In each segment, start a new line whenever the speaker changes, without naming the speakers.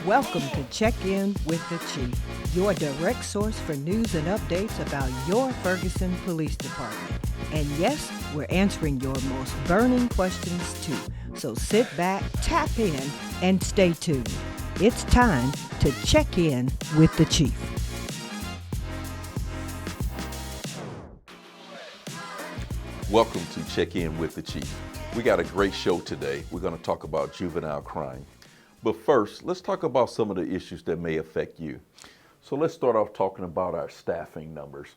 Welcome to Check In with the Chief, your direct source for news and updates about your Ferguson Police Department. And yes, we're answering your most burning questions too. So sit back, tap in, and stay tuned. It's time to check in with the Chief.
Welcome to Check In with the Chief. We got a great show today. We're going to talk about juvenile crime. But first, let's talk about some of the issues that may affect you. So let's start off talking about our staffing numbers.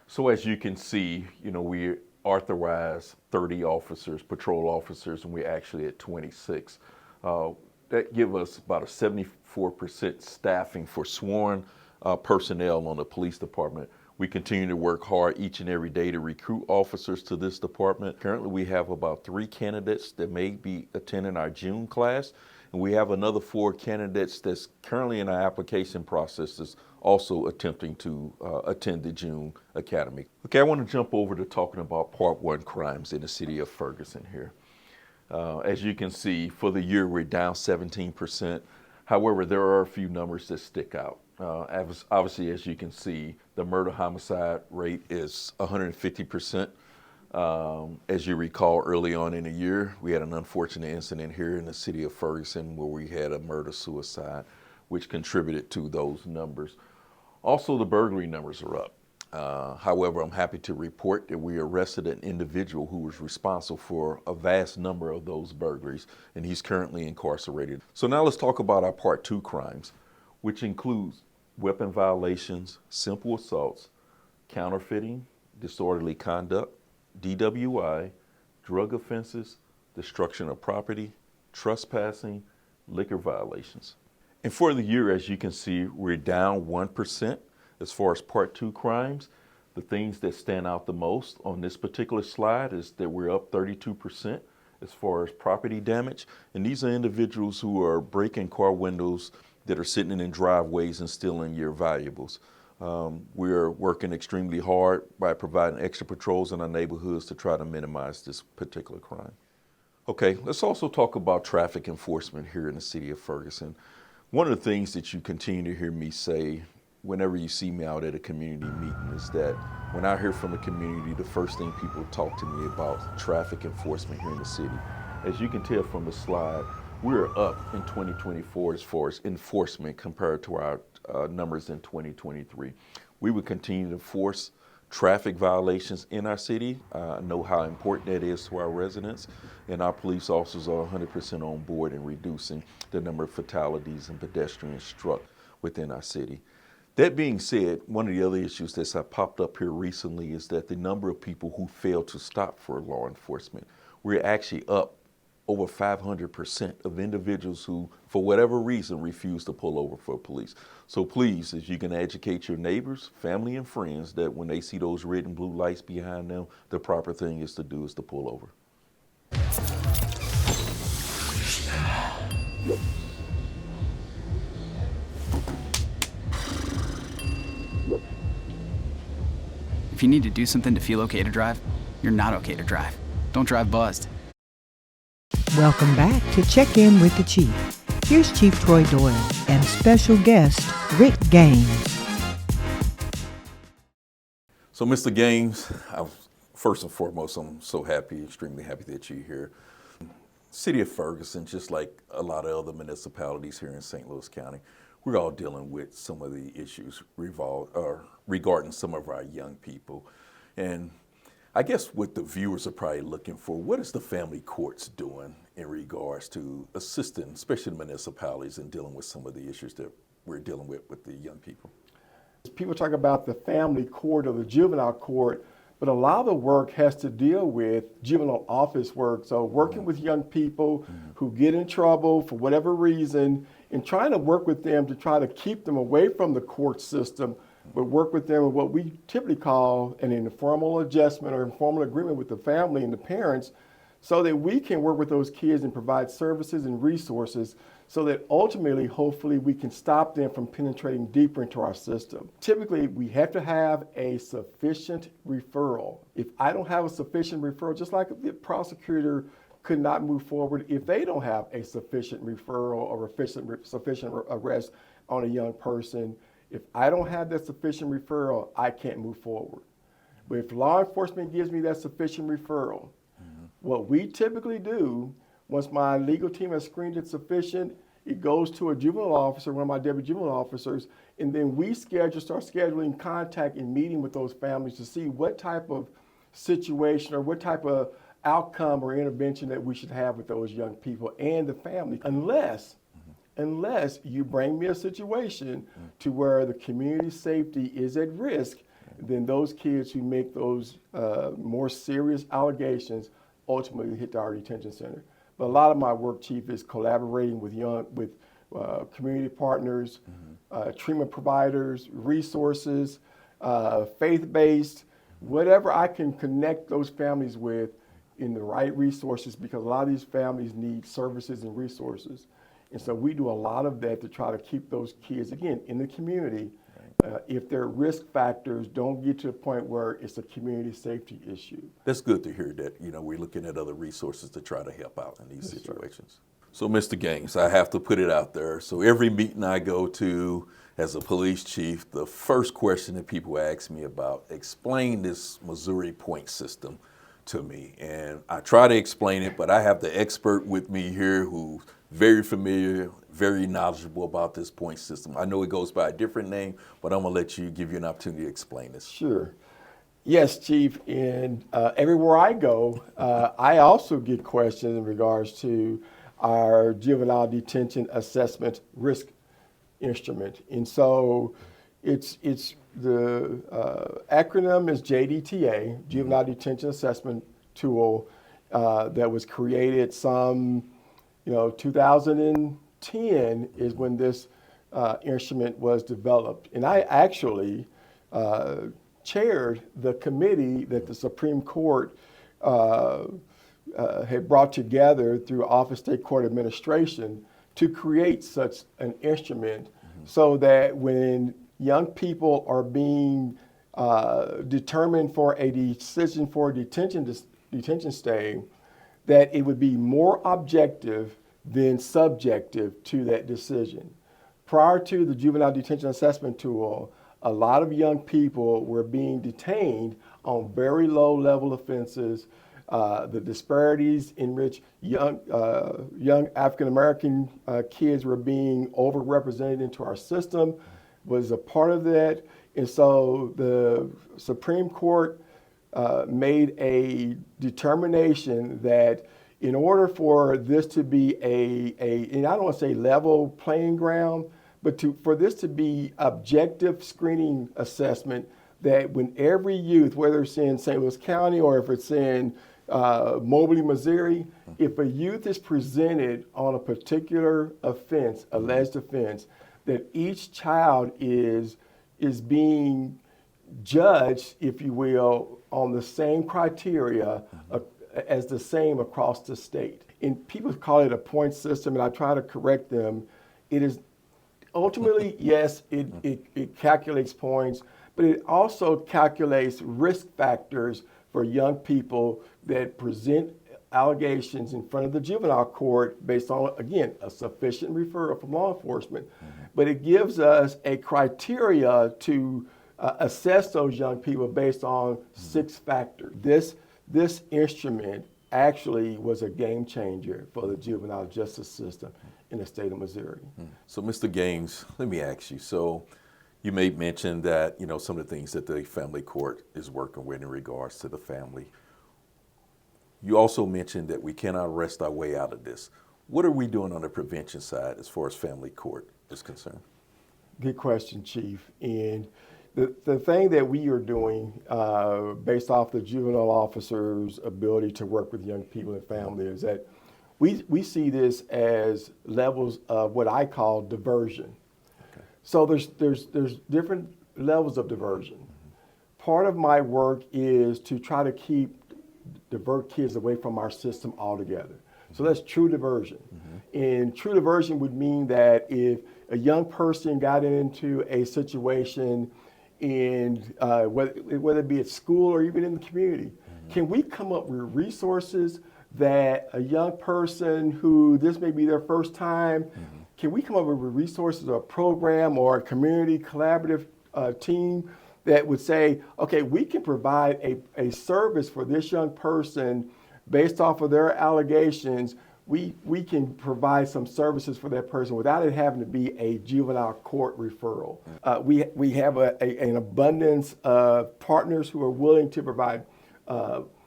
So as you can see, we authorized 30 officers, patrol officers, and we're actually at 26. That gives us about a 74% staffing for sworn personnel on the police department. We continue to work hard each and every day to recruit officers to this department. Currently, we have about 3 candidates that may be attending our June class. And we have another 4 candidates that's currently in our application process that's also attempting to attend the June Academy. Okay, I want to jump over to talking about Part 1 crimes in the city of Ferguson here. As you can see, for the year, we're down 17%. However, there are a few numbers that stick out. Obviously, as you can see, the murder-homicide rate is 150%. As you recall, early on in the year, we had an unfortunate incident here in the city of Ferguson where we had a murder-suicide, which contributed to those numbers. Also, the burglary numbers are up. However, I'm happy to report that we arrested an individual who was responsible for a vast number of those burglaries, and he's currently incarcerated. So now let's talk about our Part 2 crimes, which includes weapon violations, simple assaults, counterfeiting, disorderly conduct, DWI, drug offenses, destruction of property, trespassing, liquor violations. And for the year, as you can see, we're down 1% as far as Part 2 crimes. The things that stand out the most on this particular slide is that we're up 32% as far as property damage. And these are individuals who are breaking car windows that are sitting in driveways and stealing your valuables. We're working extremely hard by providing extra patrols in our neighborhoods to try to minimize this particular crime. Okay, let's also talk about traffic enforcement here in the city of Ferguson. One of the things that you continue to hear me say whenever you see me out at a community meeting is that when I hear from the community, the first thing people talk to me about traffic enforcement here in the city. As you can tell from the slide, we're up in 2024 as far as enforcement compared to our numbers in 2023. We will continue to enforce traffic violations in our city. I know how important that is to our residents, and our police officers are 100% on board in reducing the number of fatalities and pedestrians struck within our city. That being said, one of the other issues that's popped up here recently is that the number of people who fail to stop for law enforcement, we're actually up over 500% of individuals who, for whatever reason, refuse to pull over for police. So please, as you can educate your neighbors, family, and friends that when they see those red and blue lights behind them, the proper thing is to do is to pull over.
If you need to do something to feel okay to drive, you're not okay to drive. Don't drive buzzed.
Welcome back to Check In with the Chief. Here's Chief Troy Doyle and special guest Rick Gaines.
So Mr. Gaines, first and foremost, I'm so happy, extremely happy that you're here. City of Ferguson, just like a lot of other municipalities here in St. Louis County, we're all dealing with some of the issues regarding some of our young people. And I guess what the viewers are probably looking for, what is the family courts doing in regards to assisting, especially the municipalities, in dealing with some of the issues that we're dealing with the young people?
People talk about the family court or the juvenile court, but a lot of the work has to deal with juvenile office work. So working with young people who get in trouble for whatever reason and trying to work with them to try to keep them away from the court system, but work with them in what we typically call an informal adjustment or informal agreement with the family and the parents so that we can work with those kids and provide services and resources so that ultimately, hopefully, we can stop them from penetrating deeper into our system. Typically, we have to have a sufficient referral. If I don't have a sufficient referral, just like the prosecutor could not move forward if they don't have a sufficient referral or sufficient arrest on a young person. If I don't have that sufficient referral, I can't move forward. But if law enforcement gives me that sufficient referral, what we typically do, once my legal team has screened it sufficient, it goes to a juvenile officer, one of my deputy juvenile officers, and then we start scheduling contact and meeting with those families to see what type of situation or what type of outcome or intervention that we should have with those young people and the family, unless you bring me a situation to where the community safety is at risk, then those kids who make those more serious allegations ultimately hit our detention center. But a lot of my work, Chief, is collaborating with community partners, treatment providers, resources, faith-based, whatever I can connect those families with in the right resources, because a lot of these families need services and resources. And so we do a lot of that to try to keep those kids, again, in the community. If their risk factors don't get to a point where it's a community safety issue.
That's good to hear that, we're looking at other resources to try to help out in these situations. So, Mr. Gaines, I have to put it out there. So every meeting I go to as a police chief, the first question that people ask me about, explain this Missouri point system to me. And I try to explain it, but I have the expert with me here who's very familiar, very knowledgeable about this point system. I know it goes by a different name, but I'm gonna let you give you an opportunity to explain this.
Sure. Yes, Chief, and everywhere I go, I also get questions in regards to our juvenile detention assessment risk instrument. And so it's the acronym is JDTA, Juvenile Detention Assessment Tool, that was created some, 2010 is when this instrument was developed. And I actually chaired the committee that the Supreme Court had brought together through Office of State Court Administration to create such an instrument, so that when young people are being determined for a decision for a detention stay, that it would be more objective than subjective to that decision. Prior to the Juvenile Detention Assessment Tool, a lot of young people were being detained on very low level offenses. The disparities in which young African American kids were being overrepresented into our system was a part of that. And so the Supreme Court made a determination that in order for this to be and I don't want to say level playing ground, but for this to be objective screening assessment, that when every youth, whether it's in St. Louis County or if it's in Moberly, Missouri, if a youth is presented on a particular offense, alleged offense, that each child is being judged, if you will, on the same criteria as the same across the state. And people call it a point system, and I try to correct them. It is ultimately, yes, it calculates points, but it also calculates risk factors for young people that present allegations in front of the juvenile court based on, again, a sufficient referral from law enforcement. But it gives us a criteria to assess those young people based on 6 factors. This instrument actually was a game changer for the juvenile justice system in the state of Missouri.
So, Mr. Gaines, let me ask you. So, you made mention that, some of the things that the family court is working with in regards to the family. You also mentioned that we cannot rest our way out of this. What are we doing on the prevention side as far as family court is concerned?
Good question, Chief. And the thing that we are doing based off the juvenile officer's ability to work with young people and family is that we see this as levels of what I call diversion. Okay. So there's different levels of diversion. Part of my work is to try to divert kids away from our system altogether. So that's true diversion. And true diversion would mean that if a young person got into a situation and whether it be at school or even in the community, can we come up with resources that a young person who this may be their first time, can we come up with resources or a program or a community collaborative team that would say, okay, we can provide a service for this young person based off of their allegations. We can provide some services for that person without it having to be a juvenile court referral. We have an abundance of partners who are willing to provide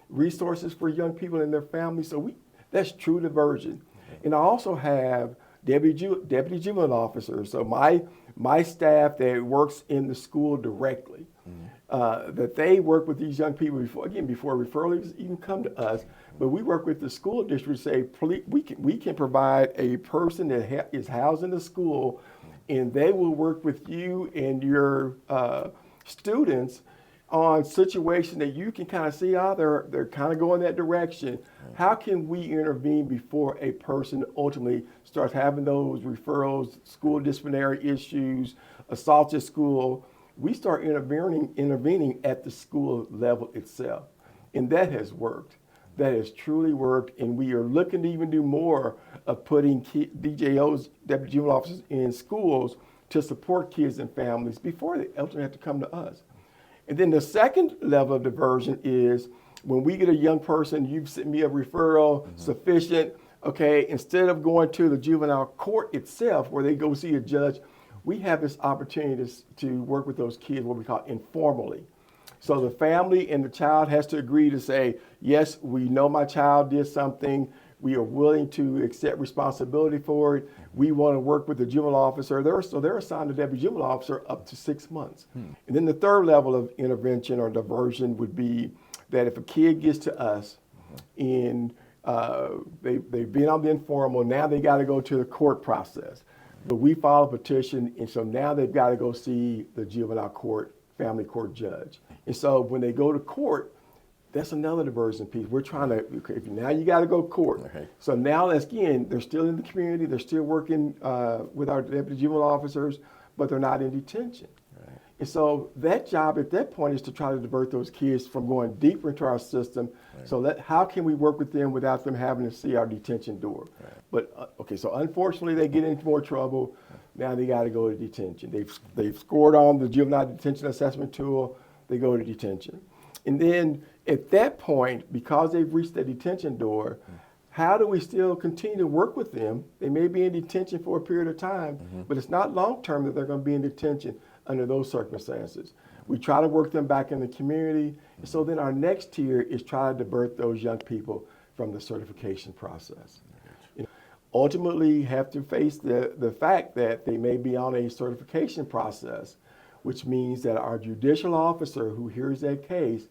resources for young people and their families. So that's true diversion. And I also have deputy juvenile officers. So my staff that works in the school directly, that they work with these young people before referrals even come to us. But we work with the school district to say, please, we can provide a person that is housed in the school, and they will work with you and your students on situations that you can kind of see how they're kind of going that direction. How can we intervene before a person ultimately starts having those referrals, school disciplinary issues, assaults at school? We start intervening at the school level itself. And that has worked. That has truly worked. And we are looking to even do more of putting DJOs, deputy juvenile officers, in schools to support kids and families before they ultimately have to come to us. And then the second level of diversion is when we get a young person, you've sent me a referral, sufficient, okay, instead of going to the juvenile court itself where they go see a judge, we have this opportunity to work with those kids, what we call informally. So the family and the child has to agree to say, yes, we know my child did something. We are willing to accept responsibility for it. We want to work with the juvenile officer. They're assigned a deputy juvenile officer up to 6 months. And then the third level of intervention or diversion would be that if a kid gets to us and they've been on the informal, now they got to go to the court process. But we file a petition, and so now they've got to go see the juvenile court, family court judge. And so when they go to court, that's another diversion piece. We're trying to, now you got to go to court. Okay. So now, again, they're still in the community. They're still working with our deputy juvenile officers, but they're not in detention. Right. And so that job at that point is to try to divert those kids from going deeper into our system. Right. So how can we work with them without them having to see our detention door? Right. But, so unfortunately, they get into more trouble. Now they got to go to detention. They've scored on the juvenile detention assessment tool. They go to detention. And then at that point, because they've reached the detention door, how do we still continue to work with them? They may be in detention for a period of time, but it's not long term that they're going to be in detention under those circumstances. We try to work them back in the community. And so then our next tier is try to divert those young people from the certification process. Ultimately, have to face the fact that they may be on a certification process, which means that our judicial officer who hears that case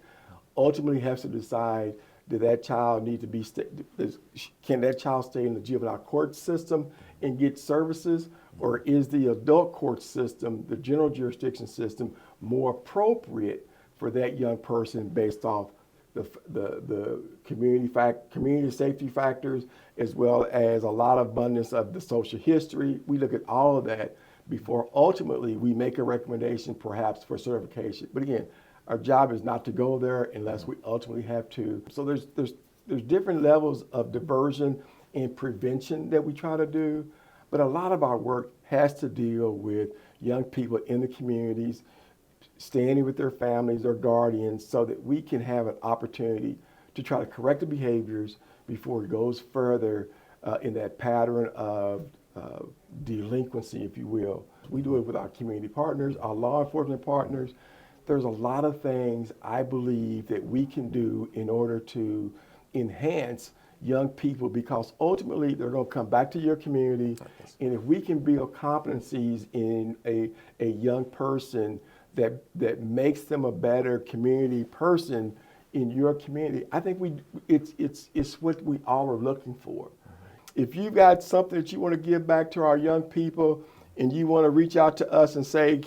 ultimately has to decide, did that child need to be, can that child stay in the juvenile court system and get services, or is the adult court system, the general jurisdiction system, more appropriate for that young person based off the community safety factors, as well as a lot of abundance of the social history. We look at all of that before ultimately we make a recommendation perhaps for certification. But again, our job is not to go there unless we ultimately have to. So there's different levels of diversion and prevention that we try to do, but a lot of our work has to deal with young people in the communities, standing with their families, their guardians, so that we can have an opportunity to try to correct the behaviors before it goes further in that pattern of delinquency, if you will. We do it with our community partners, our law enforcement partners. There's a lot of things I believe that we can do in order to enhance young people, because ultimately they're going to come back to your community. And if we can build competencies in a young person that makes them a better community person in your community, I think it's what we all are looking for. If you've got something that you want to give back to our young people and you want to reach out to us and say,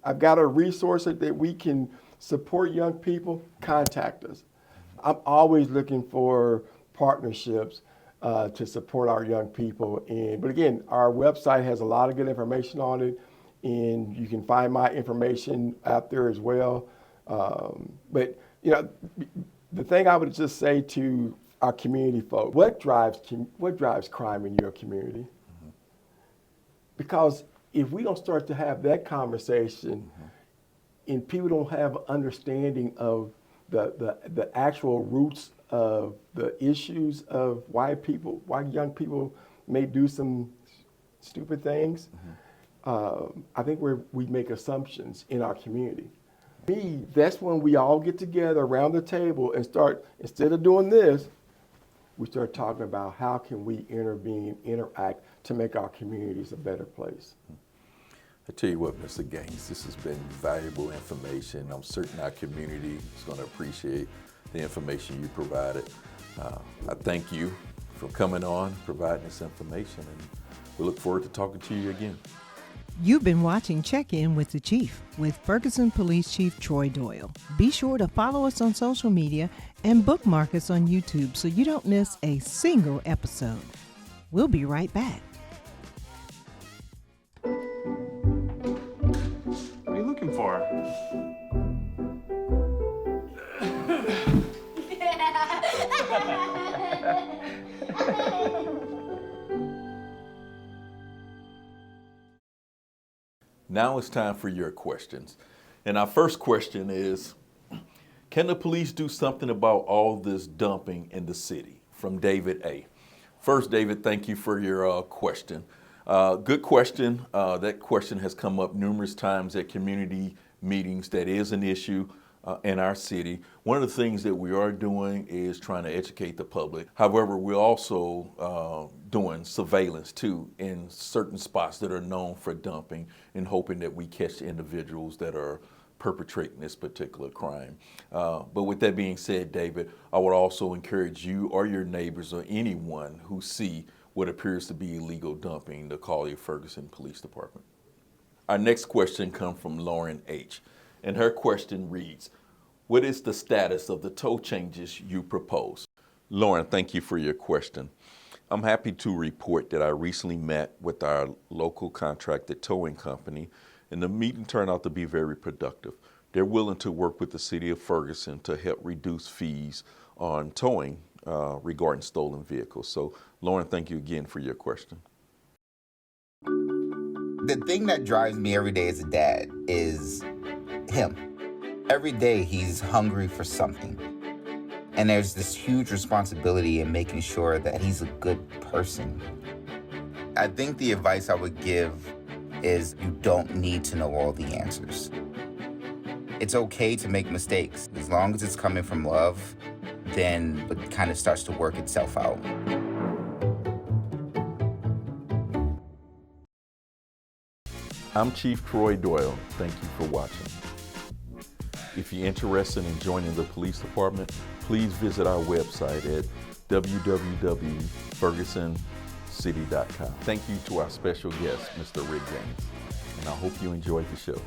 I've got a resource that we can support young people, contact us. I'm always looking for partnerships to support our young people. But again, our website has a lot of good information on it, and you can find my information out there as well. But the thing I would just say to our community folk. What drives crime in your community? Mm-hmm. Because if we don't start to have that conversation, mm-hmm. and people don't have understanding of the actual roots of the issues of why young people may do some stupid things, mm-hmm. I think we make assumptions in our community. That's when we all get together around the table and start, instead of doing this, we start talking about how can we intervene, interact to make our communities a better place.
I tell you what, Mr. Gaines, this has been valuable information. I'm certain our community is going to appreciate the information you provided. I thank you for coming on, providing this information, and we look forward to talking to you again.
You've been watching Check-In with the Chief with Ferguson Police Chief Troy Doyle. Be sure to follow us on social media and bookmark us on YouTube so you don't miss a single episode. We'll be right back.
What are you looking for?
Now it's time for your questions. And our first question is, can the police do something about all this dumping in the city? From David A. First, David, thank you for your question. Good question. That question has come up numerous times at community meetings. That is an issue in our city. One of the things that we are doing is trying to educate the public. However, we're also doing surveillance too in certain spots that are known for dumping and hoping that we catch individuals that are perpetrating this particular crime. But with that being said, David, I would also encourage you or your neighbors or anyone who see what appears to be illegal dumping to call your Ferguson Police Department. Our next question comes from Lauren H. And her question reads, what is the status of the tow changes you propose? Lauren, thank you for your question. I'm happy to report that I recently met with our local contracted towing company, and the meeting turned out to be very productive. They're willing to work with the city of Ferguson to help reduce fees on towing regarding stolen vehicles. So, Lauren, thank you again for your question.
The thing that drives me every day as a dad is him. Every day he's hungry for something. And there's this huge responsibility in making sure that he's a good person. I think the advice I would give is you don't need to know all the answers. It's okay to make mistakes. As long as it's coming from love, then it kind of starts to work itself out.
I'm Chief Troy Doyle. Thank you for watching. If you're interested in joining the police department, please visit our website at www.fergusoncity.com. Thank you to our special guest, Mr. Rick Gaines, and I hope you enjoyed the show.